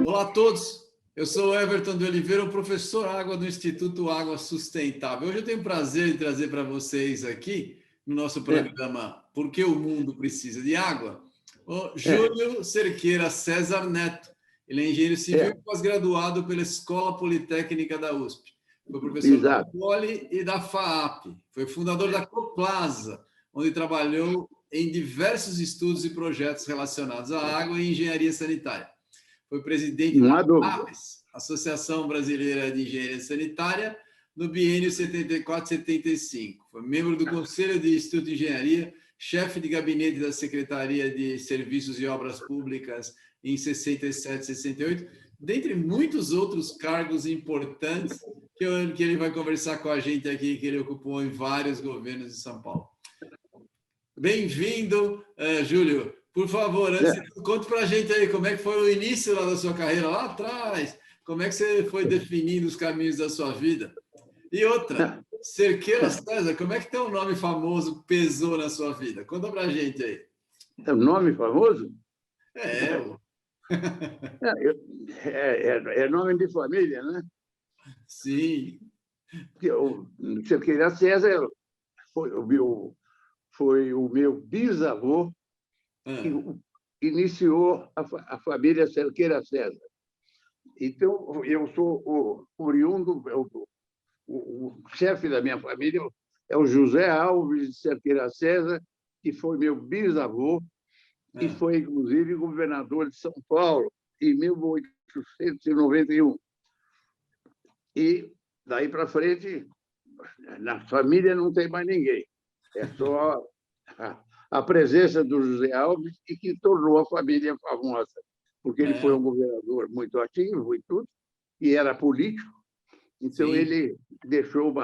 Olá a todos, eu sou Everton de Oliveira, o professor Água do Instituto Água Sustentável. Hoje eu tenho o prazer de trazer para vocês aqui, no nosso programa Por que o Mundo Precisa de Água, o Júlio Cerqueira César Neto. Ele é engenheiro civil e pós-graduado pela Escola Politécnica da USP. Foi professor da Poli e da FAAP. Foi fundador da Coplasa, onde trabalhou em diversos estudos e projetos relacionados à água e engenharia sanitária. Foi presidente da ABES, Associação Brasileira de Engenharia Sanitária, no biênio 74-75. Foi membro do Conselho de Instituto de Engenharia, chefe de gabinete da Secretaria de Serviços e Obras Públicas em 67 e 68, dentre muitos outros cargos importantes que ele vai conversar com a gente aqui, que ele ocupou em vários governos de São Paulo. Bem-vindo, Júlio. Por favor, antes de tudo, conte para a gente aí como é que foi o início lá da sua carreira, lá atrás, como é que você foi definindo os caminhos da sua vida. E outra, Cerqueira César, como é que tem um nome famoso que pesou na sua vida? Conta para a gente aí. É um nome famoso? É nome de família, né? Sim. Porque o Cerqueira César foi o meu bisavô que iniciou a família Cerqueira César. Então, eu sou oriundo, o chefe da minha família é o José Alves de Cerqueira César, que foi meu bisavô, e foi, inclusive, governador de São Paulo em 1891. E, daí para frente, na família não tem mais ninguém. É só a presença do José Alves e que tornou a família famosa, porque ele foi um governador muito ativo e tudo, e era político. Então, ele deixou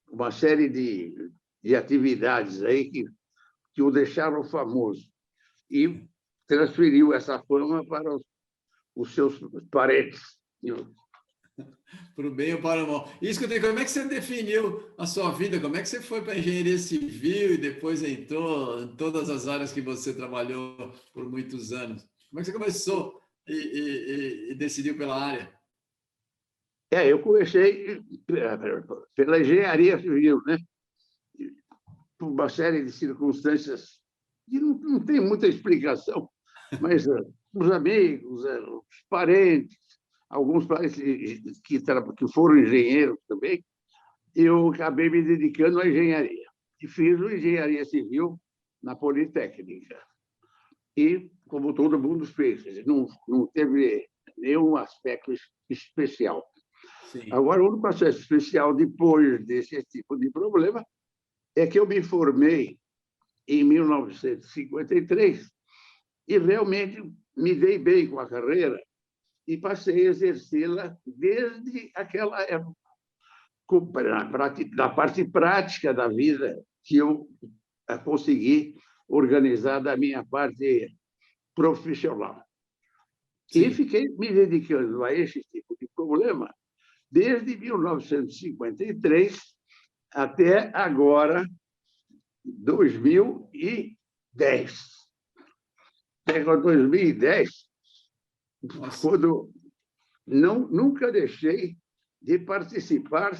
uma série de atividades aí que o deixaram famoso e transferiu essa fama para os seus parentes. Para o bem ou para o mal. Isso que eu tenho, como é que você definiu a sua vida? Como é que você foi para a engenharia civil e depois entrou em todas as áreas que você trabalhou por muitos anos? Como é que você começou e decidiu pela área? Eu comecei pela engenharia civil, né? Por uma série de circunstâncias que não tem muita explicação, mas os amigos, os parentes, alguns parentes que foram engenheiros também, eu acabei me dedicando à engenharia. E fiz engenharia civil na Politécnica. E, como todo mundo fez, não teve nenhum aspecto especial. Sim. Agora, o único aspecto especial, depois desse tipo de problema, é que eu me formei em 1953 e realmente me dei bem com a carreira e passei a exercê-la desde aquela época, na parte prática da vida que eu consegui organizar da minha parte profissional. Sim. E fiquei me dedicando a esse tipo de problema desde 1953 até agora, 2010. Até 2010, quando nunca deixei de participar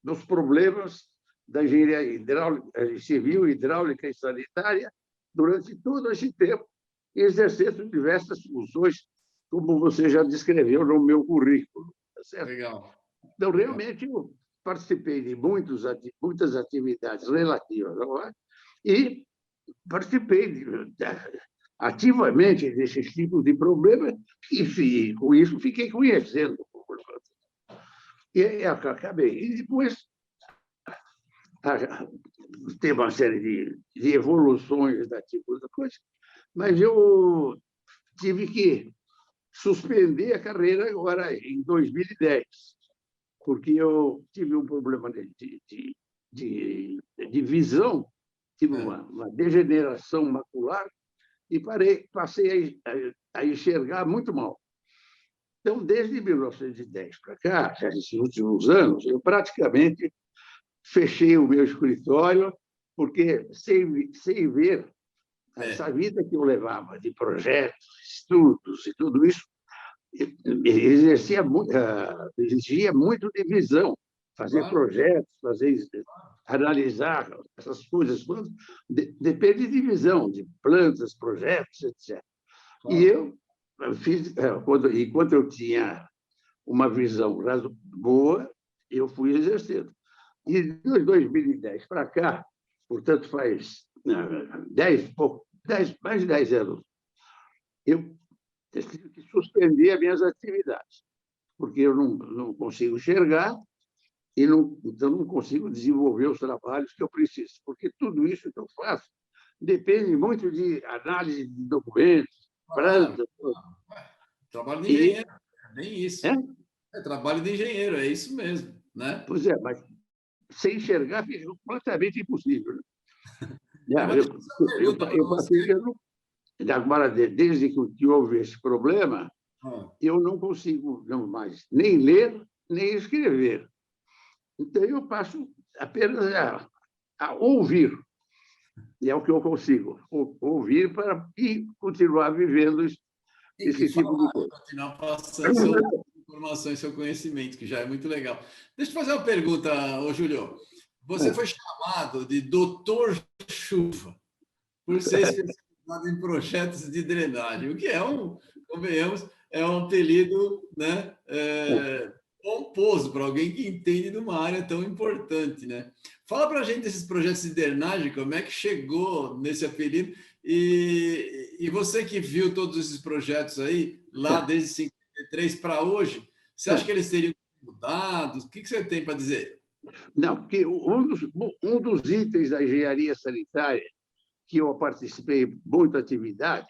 dos problemas da engenharia civil, hidráulica e sanitária durante todo esse tempo, exercendo diversas funções, como você já descreveu no meu currículo. Tá certo? Legal. Então, realmente, eu participei de muitas atividades relativas ao ar e participei ativamente desses tipos de problemas e, com isso, fiquei conhecendo. E acabei. E depois tem uma série de evoluções da tipo de coisa, mas eu tive que suspender a carreira agora em 2010, porque eu tive um problema de visão, tive uma degeneração macular e passei a enxergar muito mal. Então, desde 1910 para cá, já nesses últimos anos, eu praticamente fechei o meu escritório porque sem ver essa vida que eu levava de projetos, estudos e tudo isso, exigia muito de visão, fazer Claro, projetos, analisar essas coisas todas, depende de visão, de plantas, projetos, etc. E claro. eu fiz, enquanto eu tinha uma visão boa, eu fui exercendo. E de 2010 para cá, portanto, faz mais de 10 anos, eu tive que suspender as minhas atividades, porque eu não consigo enxergar e então não consigo desenvolver os trabalhos que eu preciso, porque tudo isso que eu faço depende muito de análise de documentos, Claro, plantas, claro. Trabalho de e engenheiro, é bem isso. é, É trabalho de engenheiro, é isso mesmo, né? pois é, mas sem enxergar fica completamente impossível, né? É, mas deixa eu fazer uma pergunta para Eu você. passei, agora, desde que houve esse problema, Ah, eu não consigo não mais nem ler, nem escrever. Então, eu passo apenas a ouvir, e é o que eu consigo, ouvir para continuar vivendo e esse tipo de falar, coisa. continuar passando suas informações, seu conhecimento, que já é muito legal. Deixa eu fazer uma pergunta, ô Júlio. Você foi chamado de Doutor Chuva por ser especializado em projetos de drenagem, o que é convenhamos, é um apelido, né, pomposo para alguém que entende de uma área tão importante, né? Fala para a gente desses projetos de drenagem, como é que chegou nesse apelido e você que viu todos esses projetos aí lá desde 53 para hoje, você acha que eles teriam mudado? O que você tem para dizer? Não, porque um dos itens da engenharia sanitária que eu participei muita atividade,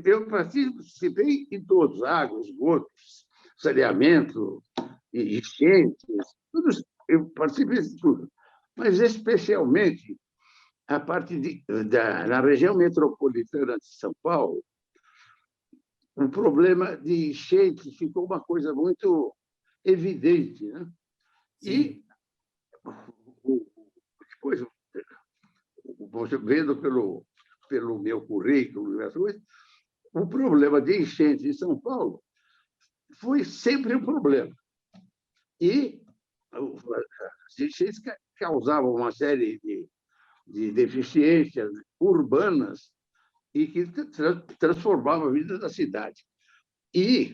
eu participei em todos, água, esgotos, saneamento, enchentes, tudo, eu participei de tudo. Mas, especialmente, a parte na região metropolitana de São Paulo, o problema de enchente ficou uma coisa muito evidente, né? Sim. E depois, vendo pelo meu currículo, o problema de enchente em São Paulo foi sempre um problema. E as enchentes causavam uma série de deficiências urbanas e que transformavam a vida da cidade. E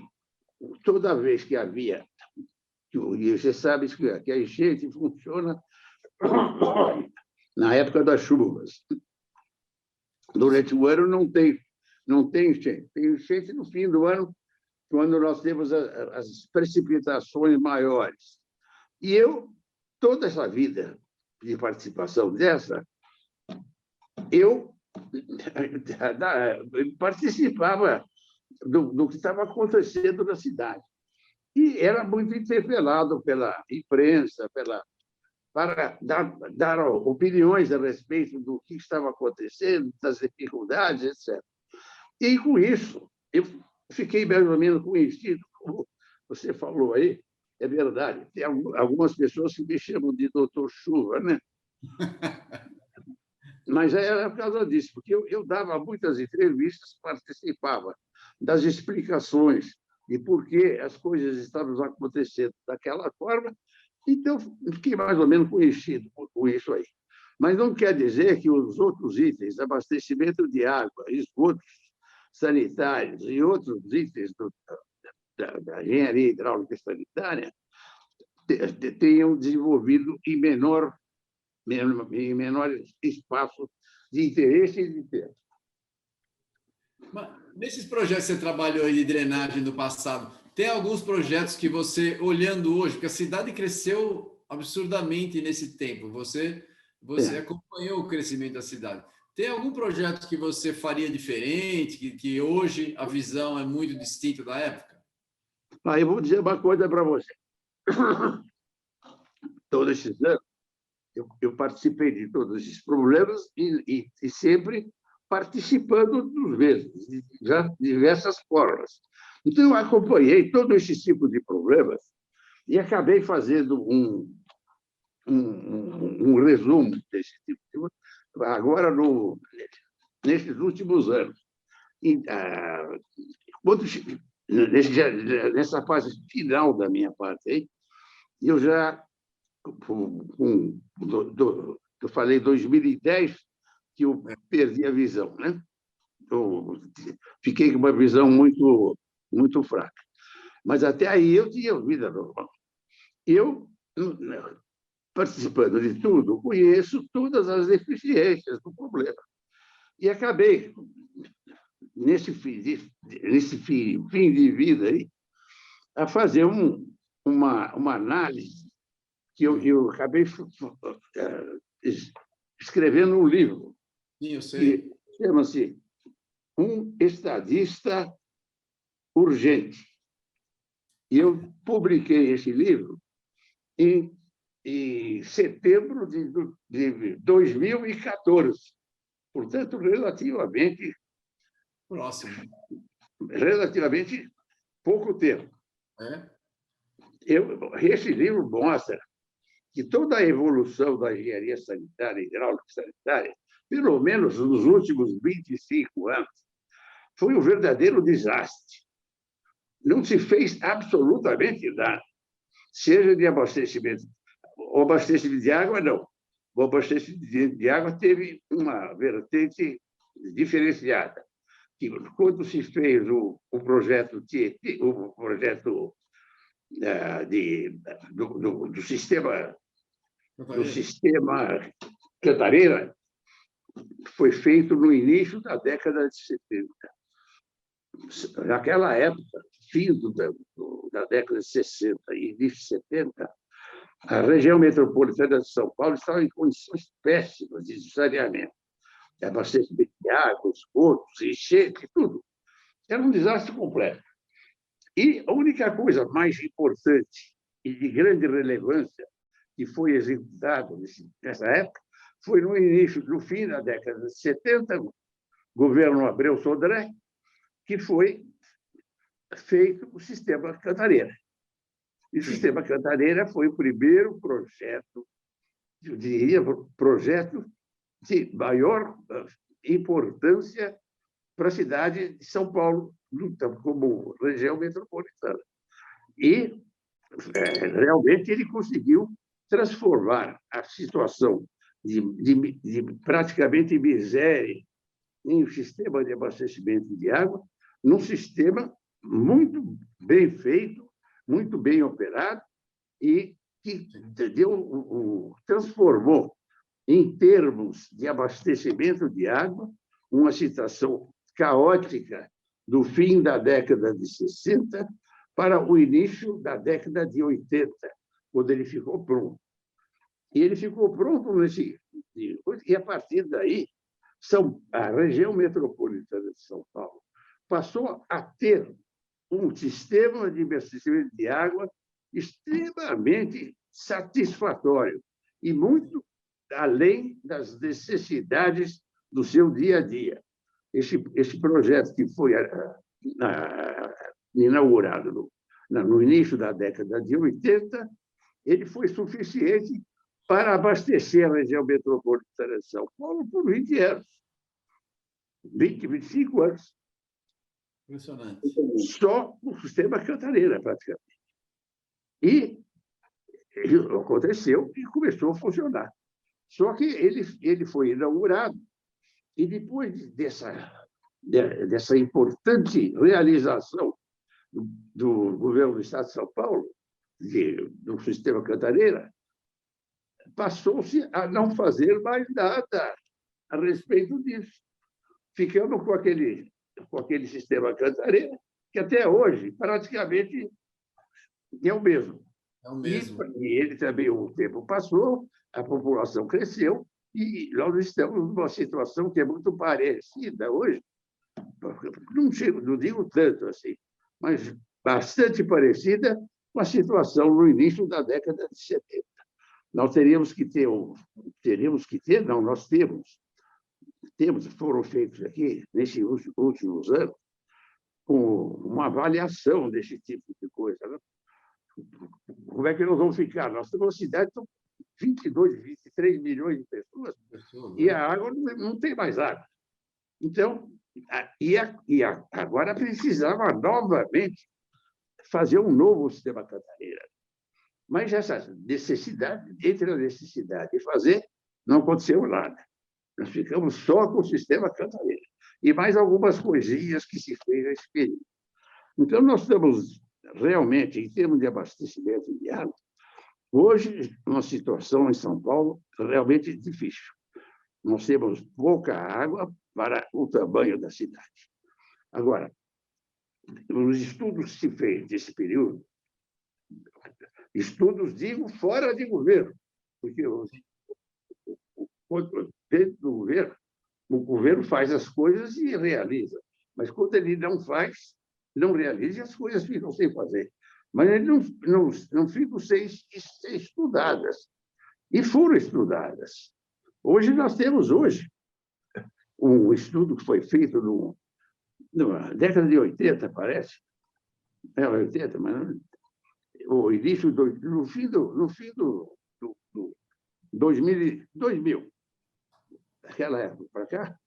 toda vez que havia, e você sabe que a enchente funciona na época das chuvas. Durante o ano não tem enchente. Tem enchente no fim do ano, quando nós temos as precipitações maiores. E eu, toda essa vida de participação dessa, eu participava do que estava acontecendo na cidade. E era muito interpelado pela imprensa, para dar opiniões a respeito do que estava acontecendo, das dificuldades, etc. E, com isso, eu fiquei mais ou menos conhecido, como você falou aí, é verdade. Tem algumas pessoas que me chamam de doutor Chuva, né? Mas era por causa disso, porque eu dava muitas entrevistas, participava das explicações de por que as coisas estavam acontecendo daquela forma, então fiquei mais ou menos conhecido com isso aí. Mas não quer dizer que os outros itens, abastecimento de água, esgotos sanitários e outros itens da engenharia hidráulica e sanitária, tenham desenvolvido em menor espaço de interesse e de tempo. Mas, nesses projetos que você trabalhou aí de drenagem no passado, tem alguns projetos que você, olhando hoje, porque a cidade cresceu absurdamente nesse tempo, você acompanhou o crescimento da cidade. Tem algum projeto que você faria diferente, que hoje a visão é muito distinta da época? Aí eu vou dizer uma coisa para você. Todos esses anos, eu participei de todos esses problemas e sempre participando dos mesmos, de diversas formas. Então, eu acompanhei todo esse tipo de problemas e acabei fazendo um resumo desse tipo de coisa, agora, nesses últimos anos. E, nessa fase final da minha parte aí, eu já, eu falei 2010, que eu perdi a visão, né? Eu fiquei com uma visão muito fraca. Mas até aí eu tinha vida normal. Eu, participando de tudo, conheço todas as deficiências do problema. E acabei, nesse fim de vida aí, a fazer uma análise que eu acabei escrevendo um livro. Sim, eu sei. Que chama-se Um Estadista Urgente. E eu publiquei esse livro em setembro de 2014. Portanto, Próximo. relativamente pouco tempo. É? Esse livro mostra que toda a evolução da engenharia sanitária, hidráulica e sanitária, pelo menos nos últimos 25 anos, foi um verdadeiro desastre. Não se fez absolutamente nada, seja de abastecimento. O abastecimento de água, não. O abastecimento de água teve uma vertente diferenciada. Que, quando se fez o projeto Tietê, o projeto do sistema Cantareira, foi feito no início da década de 70. Naquela época, fim da década de 60 e início de 70, a região metropolitana de São Paulo estava em condições péssimas de saneamento, de abastecimento de água, esgotos, enchente, tudo. Era um desastre completo. E a única coisa mais importante e de grande relevância que foi executada nessa época foi no fim da década de 70, governo Abreu Sodré, que foi feito o sistema Cantareira. E o sistema Cantareira foi o primeiro projeto, eu diria, projeto de maior importância para a cidade de São Paulo, como região metropolitana. E, realmente, ele conseguiu transformar a situação de praticamente miséria em um sistema de abastecimento de água num sistema muito bem feito, muito bem operado e que transformou, em termos de abastecimento de água, uma situação caótica do fim da década de 60 para o início da década de 80, quando ele ficou pronto. E ele ficou pronto e, a partir daí, a região metropolitana de São Paulo passou a ter um sistema de abastecimento de água extremamente satisfatório e muito além das necessidades do seu dia a dia. Esse projeto que foi inaugurado no início da década de 80, ele foi suficiente para abastecer a região metropolitana de São Paulo por 20 anos. 25 anos. Impressionante. Só o sistema Cantareira, praticamente. E aconteceu e começou a funcionar. Só que ele foi inaugurado e, depois dessa importante realização do governo do Estado de São Paulo, do sistema Cantareira, passou-se a não fazer mais nada a respeito disso. Ficamos com aquele sistema Cantareira, que até hoje praticamente é o mesmo. É o mesmo. E ele também, o tempo passou, a população cresceu, e nós estamos numa situação que é muito parecida hoje, não digo tanto assim, mas bastante parecida com a situação no início da década de 70. Nós não, nós foram feitos aqui, nesses últimos anos, uma avaliação desse tipo de coisa. Né? Como é que nós vamos ficar? Nós temos uma cidade 22, 23 milhões de pessoas, e a água não tem mais água. Então, agora precisava novamente fazer um novo sistema Cantareira. Mas essa necessidade, entre a necessidade de fazer, não aconteceu nada. Nós ficamos só com o sistema Cantareira. E mais algumas coisinhas que se fez nesse período. Então, nós estamos realmente, em termos de abastecimento de água, hoje, uma situação em São Paulo realmente difícil. Nós temos pouca água para o tamanho da cidade. Agora, os estudos que se fez nesse período, estudos, digo, fora de governo, porque dentro do governo, o governo faz as coisas e realiza. Mas quando ele não faz, não realiza, as coisas ficam sem fazer. Mas eles não ficam sem ser estudadas. E foram estudadas. Hoje, nós temos um estudo que foi feito na década de 80, parece. É 80, mas o início no fim do 2000, daquela época para cá,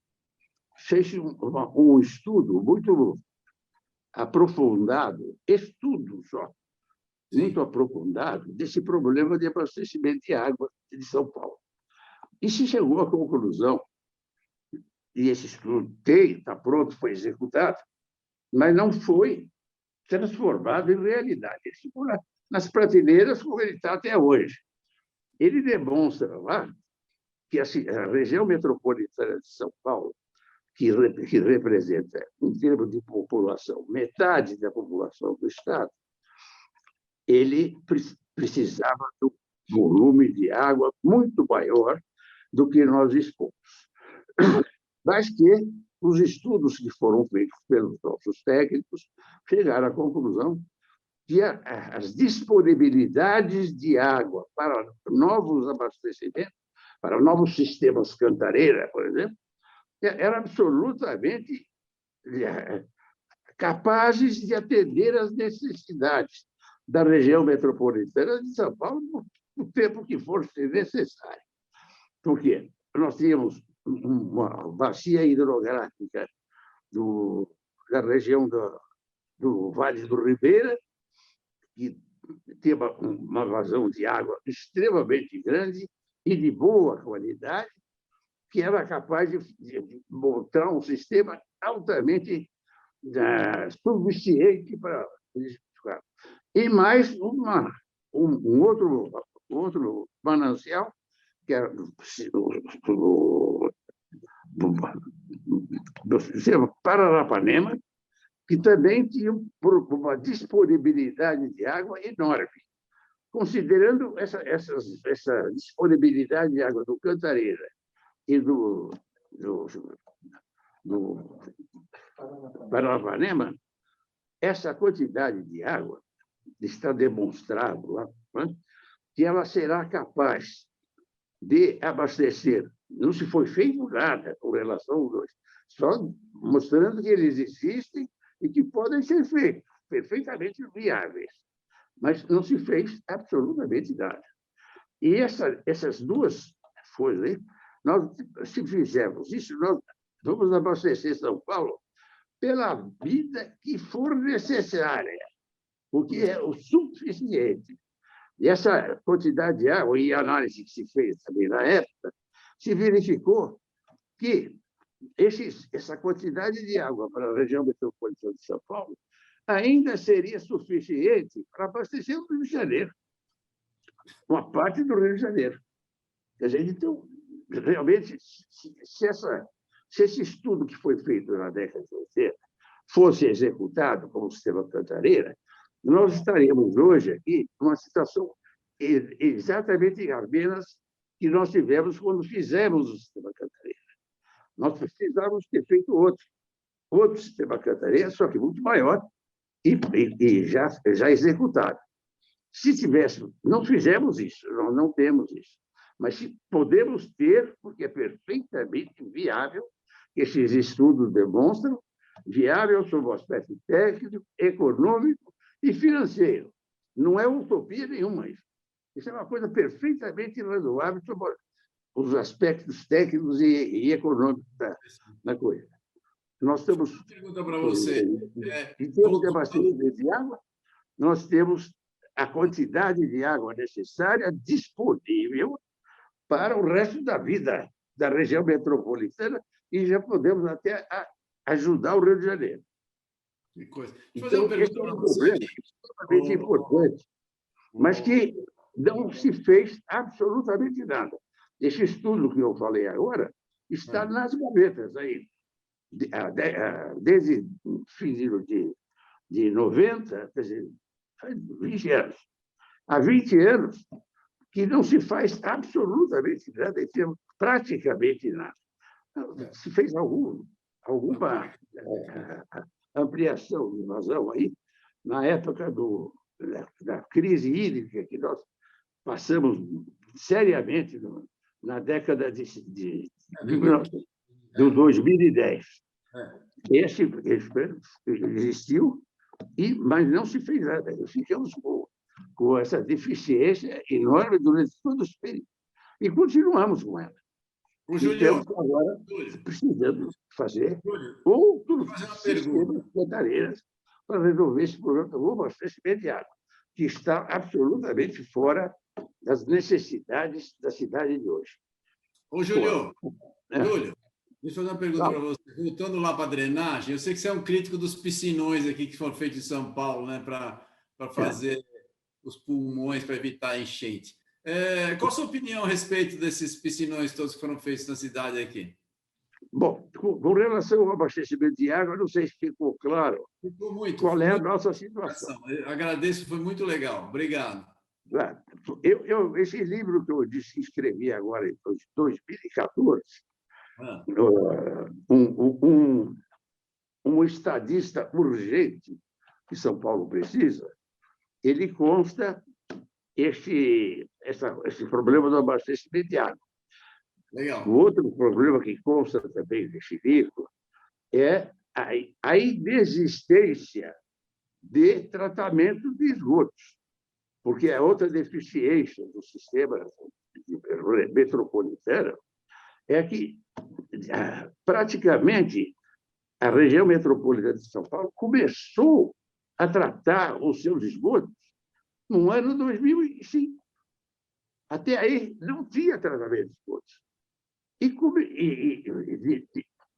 fez um estudo muito aprofundado, muito aprofundado, desse problema de abastecimento de água de São Paulo. E se chegou à conclusão, e esse estudo está pronto, foi executado, mas não foi transformado em realidade. Ele ficou nas prateleiras como ele está até hoje. Ele demonstra lá que a região metropolitana de São Paulo, que representa, em termos de população, metade da população do Estado, ele precisava de um volume de água muito maior do que nós dispomos. Mas que os estudos que foram feitos pelos nossos técnicos chegaram à conclusão que as disponibilidades de água para novos abastecimentos, para novos sistemas Cantareira, por exemplo, eram absolutamente capazes de atender às necessidades da região metropolitana de São Paulo no tempo que for necessário. Por quê? Nós tínhamos uma bacia hidrográfica da região do Vale do Ribeira, que tem uma vazão de água extremamente grande e de boa qualidade, que era capaz de montar um sistema altamente suficiente para identificar. E mais um outro manancial, que era do sistema Paranapanema, que também tinha uma disponibilidade de água enorme. Considerando essa disponibilidade de água do Cantareira e do Paranapanema, essa quantidade de água está demonstrado lá, né, que ela será capaz de abastecer. Não se foi feito nada com relação aos dois, só mostrando que eles existem e que podem ser feitos, perfeitamente viáveis. Mas não se fez absolutamente nada. E essas duas coisas, nós, se fizermos isso, nós vamos abastecer São Paulo pela vida que for necessária, porque é o suficiente. E essa quantidade de água, e a análise que se fez também na época, se verificou que essa quantidade de água para a região metropolitana de São Paulo ainda seria suficiente para abastecer o Rio de Janeiro, uma parte do Rio de Janeiro. Quer dizer, então, realmente, se esse estudo que foi feito na década de 80 fosse executado como sistema Cantareira, nós estaríamos hoje aqui numa situação exatamente apenas que nós tivemos quando fizemos o sistema Cantareira. Nós precisávamos ter feito outro sistema Cantareira, só que muito maior, e já executado. Se tivéssemos, não fizemos isso, nós não temos isso, mas se podemos ter, porque é perfeitamente viável, esses estudos demonstram, viável sob o aspecto técnico, econômico e financeiro. Não é utopia nenhuma isso. Isso é uma coisa perfeitamente razoável sobre os aspectos técnicos e econômicos da coisa. Nós estamos, Uma pergunta para você. em termos de abastecimento de água, nós temos a quantidade de água necessária disponível para o resto da vida da região metropolitana e já podemos até ajudar o Rio de Janeiro. Que coisa. Deixa eu fazer Então, uma pergunta esse é para um você problema aqui. extremamente importante, mas que não se fez absolutamente nada. Esse estudo que eu falei agora está nas gavetas aí. Desde o fim de 90, quer dizer, faz 20 anos. Há 20 anos que não se faz absolutamente nada, praticamente nada. Se fez alguma ampliação de vazão aí, na época da crise hídrica que nós passamos seriamente na década de 2010. Esse existiu, mas não se fez nada. Ficamos com essa deficiência enorme durante todo esse período. E continuamos com ela. Estamos agora precisando fazer outros sistemas de cantareiras para resolver esse problema do abastecimento de água, que está absolutamente fora das necessidades da cidade de hoje. Ô, Júlio, Júlio, deixa eu fazer uma pergunta para você. Voltando lá para a drenagem, eu sei que você é um crítico dos piscinões aqui que foram feitos em São Paulo, né, para fazer os pulmões, para evitar a enchente. Qual a sua opinião a respeito desses piscinões todos que foram feitos na cidade aqui? Bom, com relação ao abastecimento de água, não sei se ficou claro qual é a nossa situação. Eu agradeço, foi muito legal. Obrigado. Esse livro que eu disse que escrevi agora em 2014, um estadista urgente que São Paulo precisa, ele consta esse problema do abastecimento de água. Legal. O outro problema que consta também nesse livro é a inexistência de tratamento de esgotos, porque a outra deficiência do sistema metropolitano é que, praticamente, a região metropolitana de São Paulo começou a tratar os seus esgotos no ano 2005. Até aí, não tinha tratamento de esgotos. E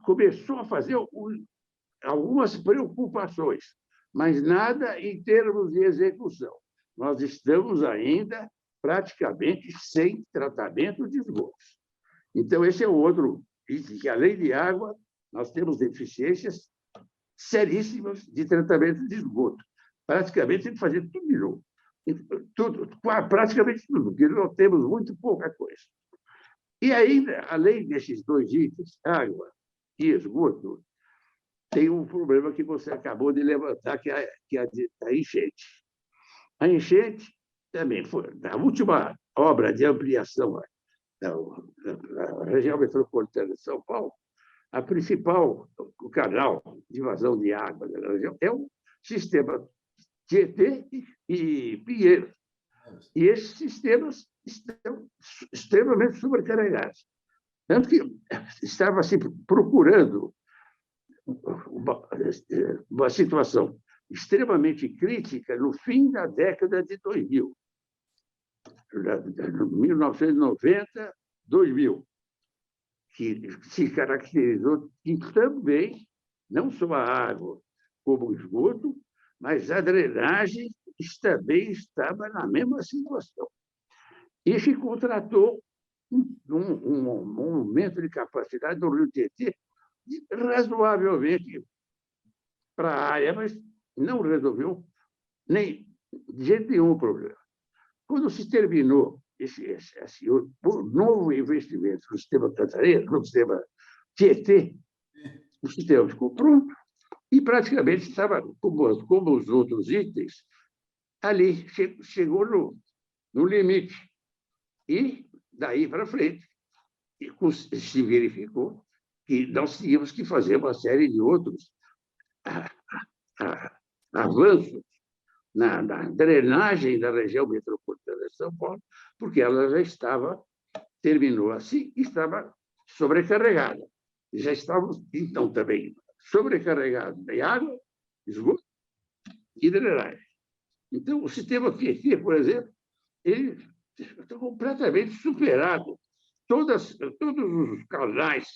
começou a fazer algumas preocupações, mas nada em termos de execução. Nós estamos ainda praticamente sem tratamento de esgotos. Então, esse é o outro item, que além de água, nós temos deficiências seríssimas de tratamento de esgoto. Praticamente, tem que fazer tudo de novo. Praticamente tudo, porque nós temos muito pouca coisa. E ainda, além desses dois itens, água e esgoto, tem um problema que você acabou de levantar, que é a enchente. A enchente também foi, na última obra de ampliação da região metropolitana de São Paulo, o canal de vazão de água da região é o sistema Tietê e Pinheiros. E esses sistemas estão extremamente sobrecarregados. Tanto que estava se procurando uma situação extremamente crítica no fim da década de 2000, 1990, 2000, que se caracterizou que também, não só a água como o esgoto, mas a drenagem também estava na mesma situação. E se contratou um aumento de capacidade do Rio Tietê razoavelmente para a área, mas não resolveu nem de jeito nenhum o problema. Quando se terminou esse novo investimento no sistema Cantareira, no sistema Tietê, o sistema ficou pronto e praticamente estava, como os outros itens, ali, chegou no limite. E, daí para frente, se verificou que nós tínhamos que fazer uma série de outros avanços na drenagem da região metropolitana de São Paulo, porque ela já terminou assim, estava sobrecarregada. Já estávamos, então, também sobrecarregados de água, esgoto e drenagem. Então, o sistema aqui, por exemplo, ele está completamente superado. Todos os canais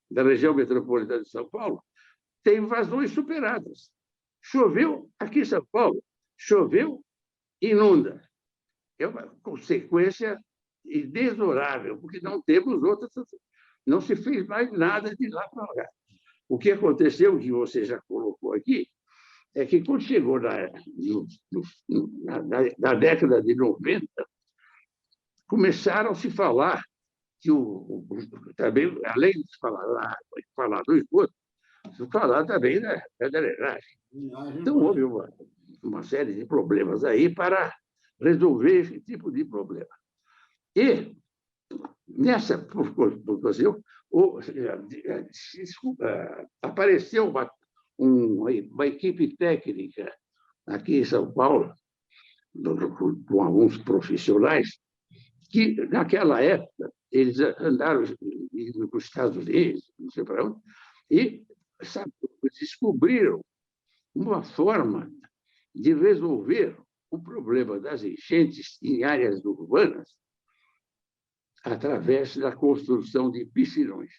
da região metropolitana de São Paulo têm vazões superadas. Choveu aqui em São Paulo, choveu, inunda. É uma consequência inexorável, porque não temos outras. Não se fez mais nada de lá para lá. O que aconteceu, que você já colocou aqui, é que quando chegou na década de 90, começaram a se falar que também, além de falar do esgoto, se falar também da drenagem. Então, houve uma série de problemas aí para resolver esse tipo de problema. E, nessa ocasião, apareceu uma equipe técnica aqui em São Paulo, com alguns profissionais, que, naquela época, eles andaram indo para os Estados Unidos, não sei para onde, e descobriram uma forma de resolver o problema das enchentes em áreas urbanas através da construção de piscinões.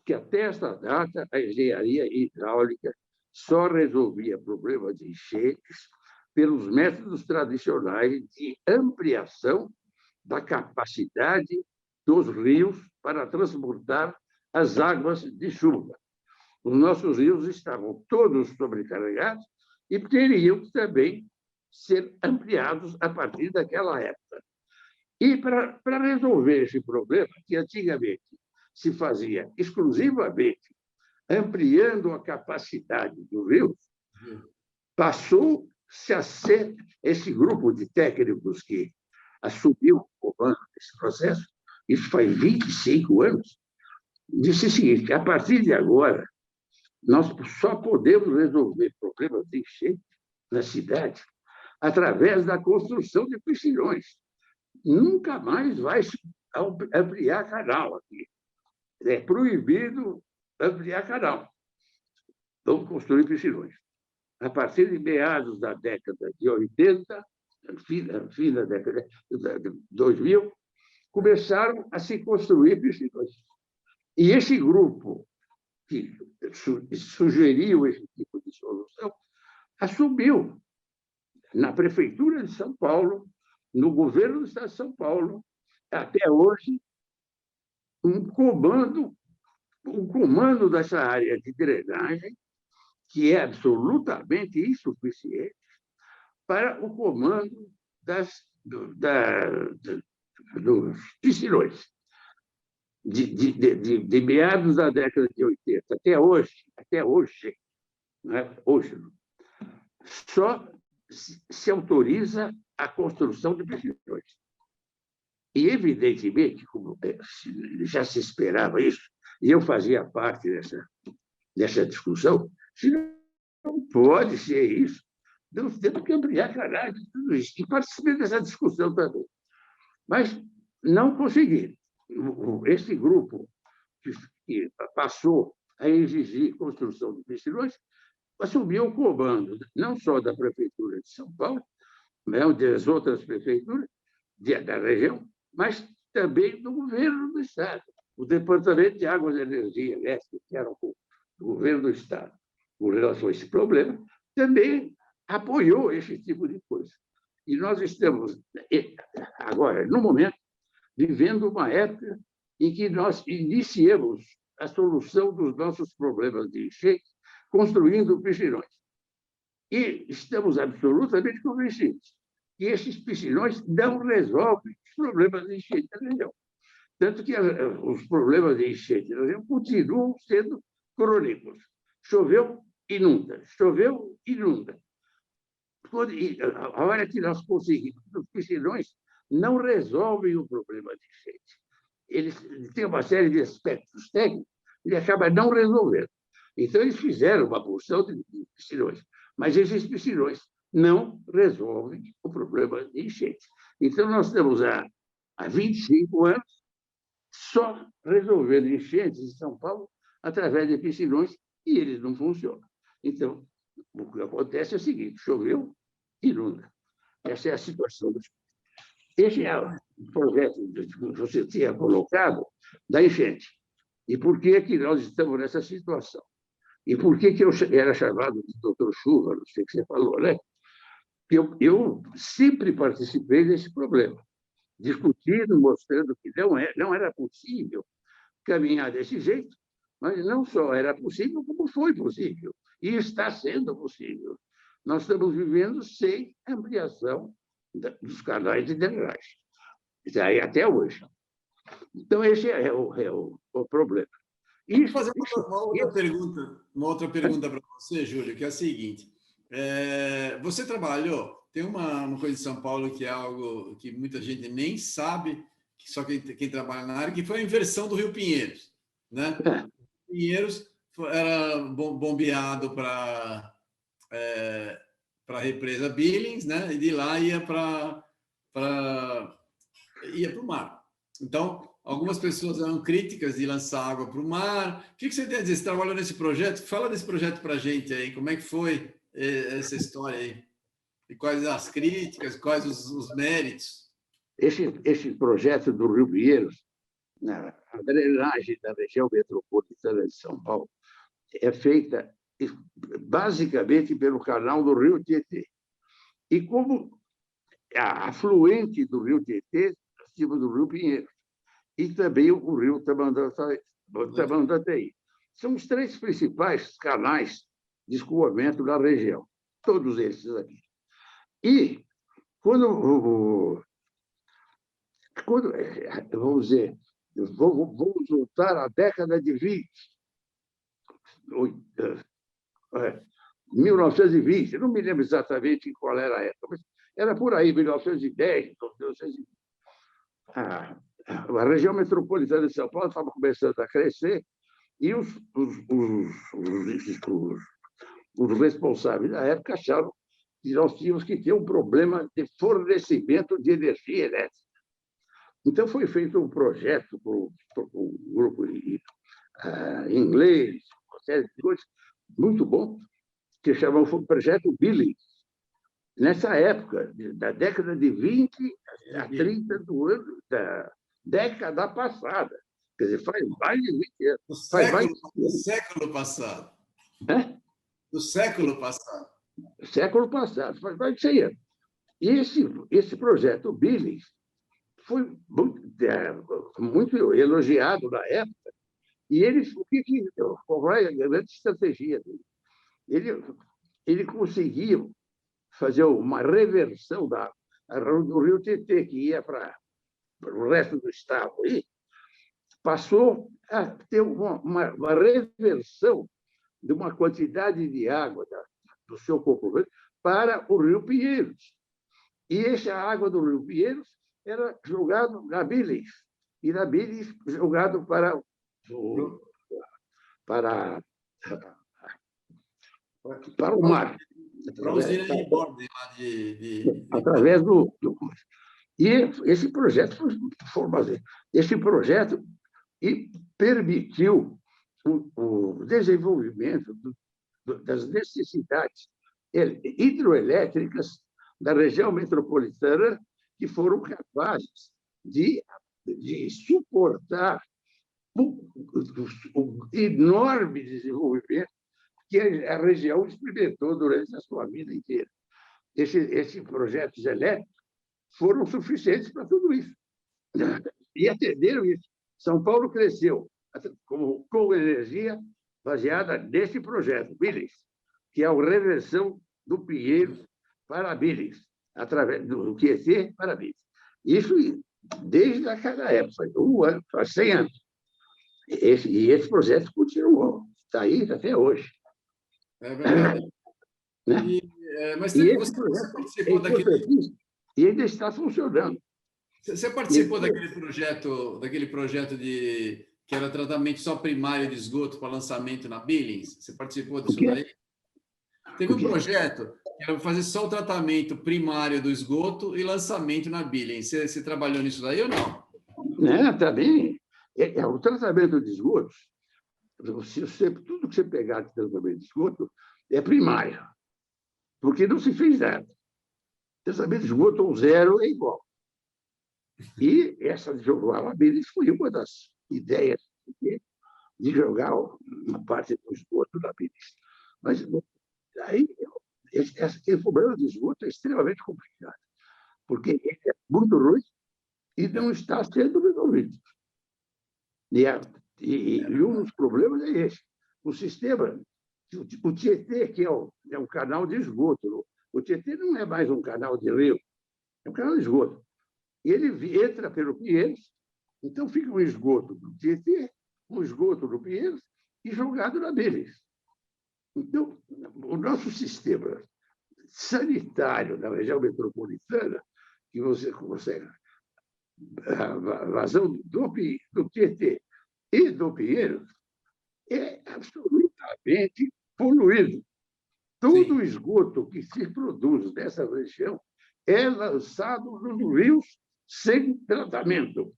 Que até esta data, a engenharia hidráulica só resolvia problemas de enchentes pelos métodos tradicionais de ampliação da capacidade dos rios para transportar as águas de chuva. Os nossos rios estavam todos sobrecarregados e teriam também ser ampliados a partir daquela época. E para resolver esse problema, que antigamente se fazia exclusivamente ampliando a capacidade do rio, passou-se a ser esse grupo de técnicos que assumiu o comando desse processo, isso faz 25 anos, disse o seguinte: a partir de agora, nós só podemos resolver problemas de enchente na cidade através da construção de piscinões. Nunca mais vai ampliar canal aqui. É proibido ampliar canal. Vamos construir piscinões. A partir de meados da década de 80, fim da década de 2000, começaram a se construir piscinões. E esse grupo que sugeriu esse tipo de solução assumiu na Prefeitura de São Paulo, no governo do Estado de São Paulo, até hoje, um comando dessa área de drenagem, que é absolutamente insuficiente, para o comando dos piscinões. De meados da década de 80 até hoje, né? Hoje só se autoriza a construção de piscinões. E, evidentemente, como já se esperava isso, e eu fazia parte dessa discussão, se não pode ser isso, nós temos que ampliar canais e tudo isso. E participei dessa discussão também. Mas não consegui. Esse grupo que passou a exigir construção de piscinões assumiu o comando, não só da Prefeitura de São Paulo, mas das outras prefeituras da região, mas também do governo do Estado. O Departamento de Águas e Energia Elétrica, que era o governo do Estado, com relação a esse problema, também apoiou esse tipo de coisa. E nós estamos, agora, no momento, vivendo uma época em que nós iniciamos a solução dos nossos problemas de enchente construindo piscinões. E estamos absolutamente convencidos que esses piscinões não resolvem os problemas de enchente da região. Tanto que os problemas de enchente da região continuam sendo crônicos. Choveu, inunda. Choveu, inunda. A hora que nós conseguimos, os piscinões não resolvem o problema de enchente. Eles têm uma série de aspectos técnicos e acabam não resolvendo. Então, eles fizeram uma porção de piscinões, mas esses piscinões não resolve o problema de enchente. Então, nós estamos há 25 anos só resolvendo enchentes em São Paulo através de piscinões e eles não funcionam. Então, o que acontece é o seguinte: choveu, inunda. Essa é a situação do. Esse é o projeto que você tinha colocado da enchente. E por que nós estamos nessa situação? E por que eu era chamado de doutor Chuva, não sei o que você falou, né? Eu sempre participei desse problema, discutindo, mostrando que não era possível caminhar desse jeito, mas não só era possível, como foi possível, e está sendo possível. Nós estamos vivendo sem ampliação dos canais de drenagem, até hoje. Então, esse é o problema. Vou fazer uma outra pergunta para você, Júlio, que é a seguinte. Você trabalhou, tem uma coisa em São Paulo que é algo que muita gente nem sabe, que só quem trabalha na área, que foi a inversão do Rio Pinheiros, né? Pinheiros era bombeado para a represa Billings, né? E de lá ia para o mar. Então, algumas pessoas eram críticas de lançar água para o mar. O que você tem a dizer? Você trabalhou nesse projeto? Fala desse projeto para a gente aí. Como é que foi essa história aí? E quais as críticas, quais os méritos? Esse projeto do Rio Pinheiros, a drenagem da região metropolitana de São Paulo, é feita basicamente pelo canal do Rio Tietê. E como a afluente do Rio Tietê, acima do Rio Pinheiros, e também o rio Tamanduateí. São os três principais canais de escoamento da região, todos esses aqui. E quando vamos dizer, vamos voltar à década de 1920, não me lembro exatamente qual era a época, mas era por aí, 1910, 1920. A região metropolitana de São Paulo estava começando a crescer e os responsáveis da época acharam que nós tínhamos que ter um problema de fornecimento de energia elétrica. Então, foi feito um projeto por um grupo inglês, uma série de coisas, muito bom, que chamava o Projeto Billings. Nessa época, da década de 20 a 30 da década passada. Quer dizer, faz mais de 20 anos. Do século passado. Do século passado. Século passado, faz mais de 100 anos. E esse projeto Billings foi muito elogiado na época. E qual é a grande estratégia dele? Ele conseguiu fazer uma reversão do Rio Tietê, que ia para o resto do estado, e passou a ter uma reversão de uma quantidade de água do seu comprimento para o Rio Pinheiros. E essa água do Rio Pinheiros era jogada na Billings, e na Billings jogado para o mar. Para a usina de Borden, através do. E esse projeto permitiu o desenvolvimento das necessidades hidroelétricas da região metropolitana, que foram capazes de suportar o enorme desenvolvimento que a região experimentou durante a sua vida inteira. Esses projetos elétricos foram suficientes para tudo isso. E atenderam isso. São Paulo cresceu com energia baseada nesse projeto, Billings, que é a reversão do Pinheiros para Billings, através do Tietê para Billings. Isso desde aquela época, faz 100 anos. E esse projeto continuou, está aí até hoje. É verdade. Né? Mas você participou daquele... E ainda está funcionando. Você participou daquele projeto que era tratamento só primário de esgoto para lançamento na Billings? Você participou disso daí? Teve um projeto que era fazer só o tratamento primário do esgoto e lançamento na bilha. Você trabalhou nisso daí ou não? Também. O tratamento de esgotos, tudo que você pegar de tratamento de esgoto é primário, porque não se fez nada. Tratamento de esgoto ou zero é igual. E essa de jogar a bilha foi uma das ideias de jogar uma parte do esgoto na bilha. Mas aí, esse problema de esgoto é extremamente complicado, porque ele é muito ruim e não está sendo resolvido. E um dos problemas é esse. O sistema, o Tietê, que é um canal de esgoto, o Tietê não é mais um canal de rio, é um canal de esgoto. E ele entra pelo Pinheiros, então fica um esgoto do Tietê, um esgoto do Pinheiros e jogado na Beles. Então, o nosso sistema sanitário da região metropolitana, que você consegue a vazão do Tietê e do Pinheiros, é absolutamente poluído. Todo o esgoto que se produz nessa região é lançado nos rios sem tratamento.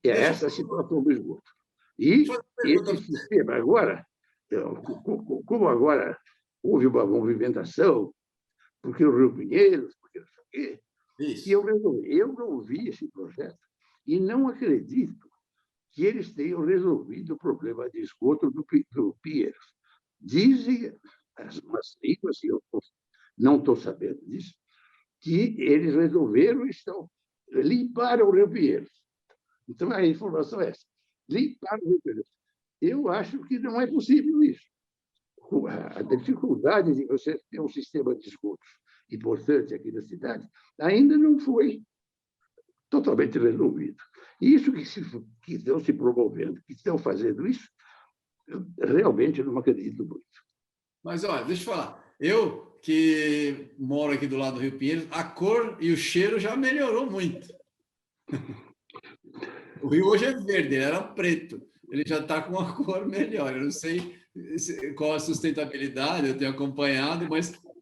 É essa a situação do esgoto. E esse sistema agora, como agora houve uma movimentação, porque o Rio Pinheiros, porque não sei o quê, e eu não vi esse projeto e não acredito que eles tenham resolvido o problema de esgoto do Pinheiros. Dizem as más línguas, e eu não estou sabendo disso, que eles resolveram e limparam o Rio Pinheiros. Então, a informação é essa: limpar o Rio Pinheiros. Eu acho que não é possível isso. A dificuldade de você ter um sistema de esgotos importante aqui na cidade ainda não foi totalmente resolvido. E isso que estão se promovendo, que estão fazendo isso, eu realmente não acredito muito. Mas, olha, deixa eu falar. Eu, que moro aqui do lado do Rio Pinheiros, a cor e o cheiro já melhorou muito. O rio hoje é verde, ele era preto. Ele já está com uma cor melhor. Eu não sei qual a sustentabilidade, eu tenho acompanhado,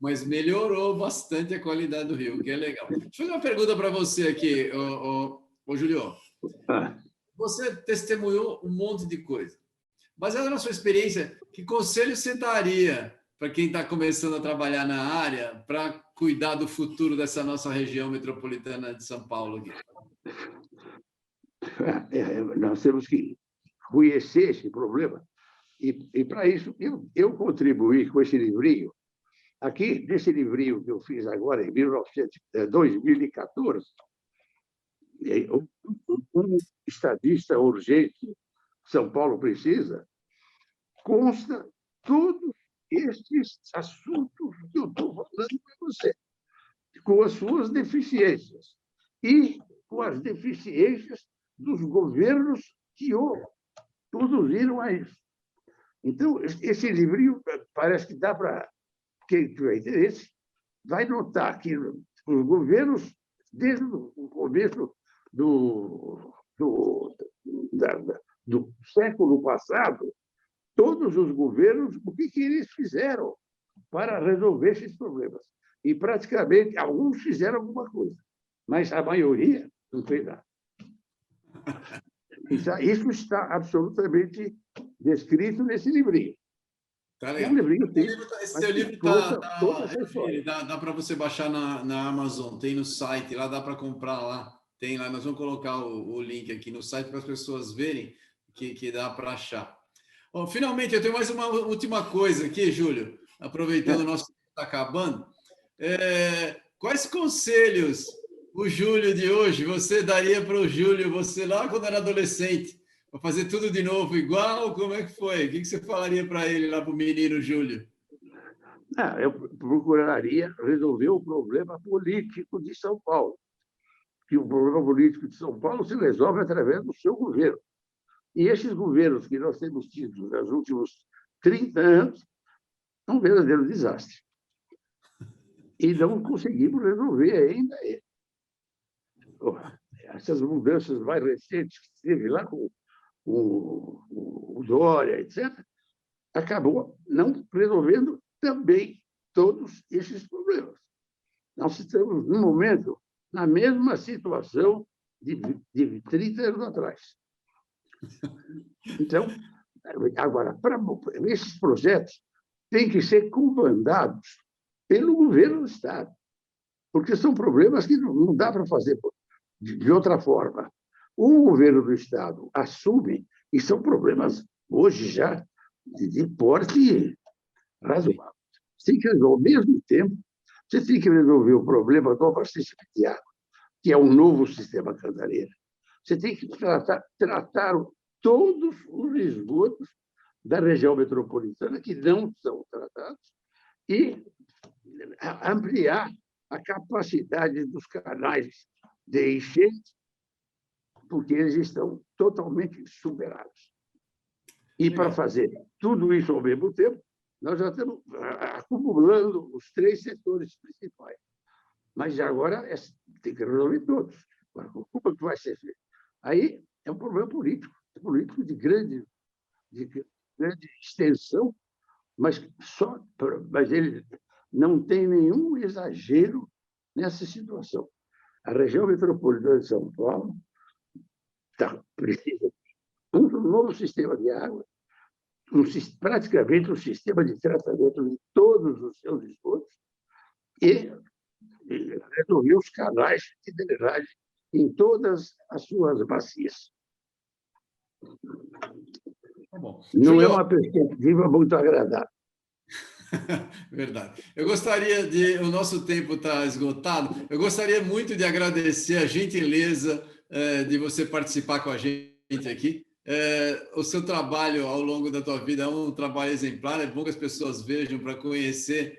mas melhorou bastante a qualidade do rio, o que é legal. Deixa eu fazer uma pergunta para você aqui, ô Julio. Você testemunhou um monte de coisa. Baseado na sua experiência, que conselho você daria para quem está começando a trabalhar na área para cuidar do futuro dessa nossa região metropolitana de São Paulo aqui? Nós temos que conhecer esse problema. E para isso, eu contribuí com esse livrinho. Aqui, nesse livrinho que eu fiz agora, em 2014, um estadista urgente, São Paulo precisa, consta todos estes assuntos que eu estou falando para você, com as suas deficiências e com as deficiências dos governos que produziram a isso. Então, esse livrinho parece que dá para quem tiver interesse, vai notar que os governos, desde o começo do século passado, todos os governos, o que eles fizeram para resolver esses problemas. E, praticamente, alguns fizeram alguma coisa, mas a maioria não fez nada. Isso está absolutamente descrito nesse livrinho. Tá legal. Esse seu livro dá para você baixar na Amazon, tem no site, lá dá para comprar lá. Tem lá, nós vamos colocar o link aqui no site para as pessoas verem que dá para achar. Bom, finalmente, eu tenho mais uma última coisa aqui, Júlio, aproveitando o nosso tempo está acabando. Quais conselhos o Júlio de hoje você daria para o Júlio, você lá quando era adolescente, para fazer tudo de novo igual? Como é que foi? O que você falaria para ele lá, para o menino Júlio? Eu procuraria resolver o problema político de São Paulo. Que o problema político de São Paulo se resolve através do seu governo. E esses governos que nós temos tido nos últimos 30 anos são um verdadeiro desastre. E não conseguimos resolver ainda ele. Essas mudanças mais recentes que teve lá com o Dória, etc., acabou não resolvendo também todos esses problemas. Nós estamos, no momento, na mesma situação de 30 anos atrás. Então, agora, esses projetos têm que ser comandados pelo governo do Estado, porque são problemas que não dá para fazer de outra forma. O governo do Estado assume, e são problemas, hoje já, de porte razoável. Você tem que resolver, ao mesmo tempo, você tem que resolver o problema do abastecimento de água, que é um novo sistema Cantareira. Você tem que tratar todos os esgotos da região metropolitana que não são tratados e ampliar a capacidade dos canais de enchente, porque eles estão totalmente superados. E para fazer tudo isso ao mesmo tempo, nós já estamos acumulando os 3 setores principais. Mas agora tem que resolver todos. Agora, como é que vai ser feito? Aí é um problema político de grande extensão, mas ele não tem nenhum exagero nessa situação. A região metropolitana de São Paulo precisa de um novo sistema de água, praticamente um sistema de tratamento de todos os seus esgotos e resolver os canais de drenagem em todas as suas bacias. Tá bom. Não é uma perspectiva muito agradável. Verdade. Eu gostaria o nosso tempo está esgotado, eu gostaria muito de agradecer a gentileza de você participar com a gente aqui. O seu trabalho ao longo da tua vida é um trabalho exemplar, é bom que as pessoas vejam para conhecer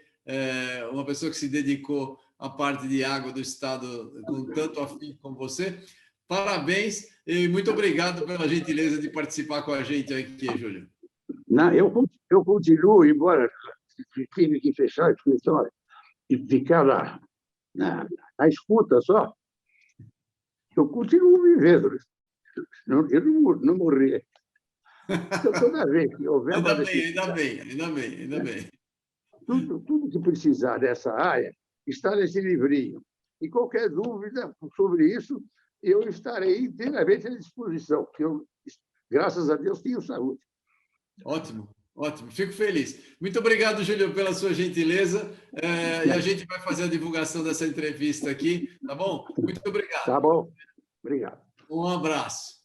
uma pessoa que se dedicou à parte de água do Estado com tanto afinco como você. Parabéns e muito obrigado pela gentileza de participar com a gente aqui, Júlio. Não, eu continuo, embora tive que fechar a inscrição e ficar na escuta só, eu continuo vivendo. Eu não morri. Então, toda vez que houver ainda bem. Tudo que precisar dessa área está nesse livrinho. E qualquer dúvida sobre isso, eu estarei inteiramente à disposição, porque eu, graças a Deus, tenho saúde. Ótimo. Fico feliz. Muito obrigado, Júlio, pela sua gentileza. E a gente vai fazer a divulgação dessa entrevista aqui, tá bom? Muito obrigado. Tá bom. Obrigado. Um abraço.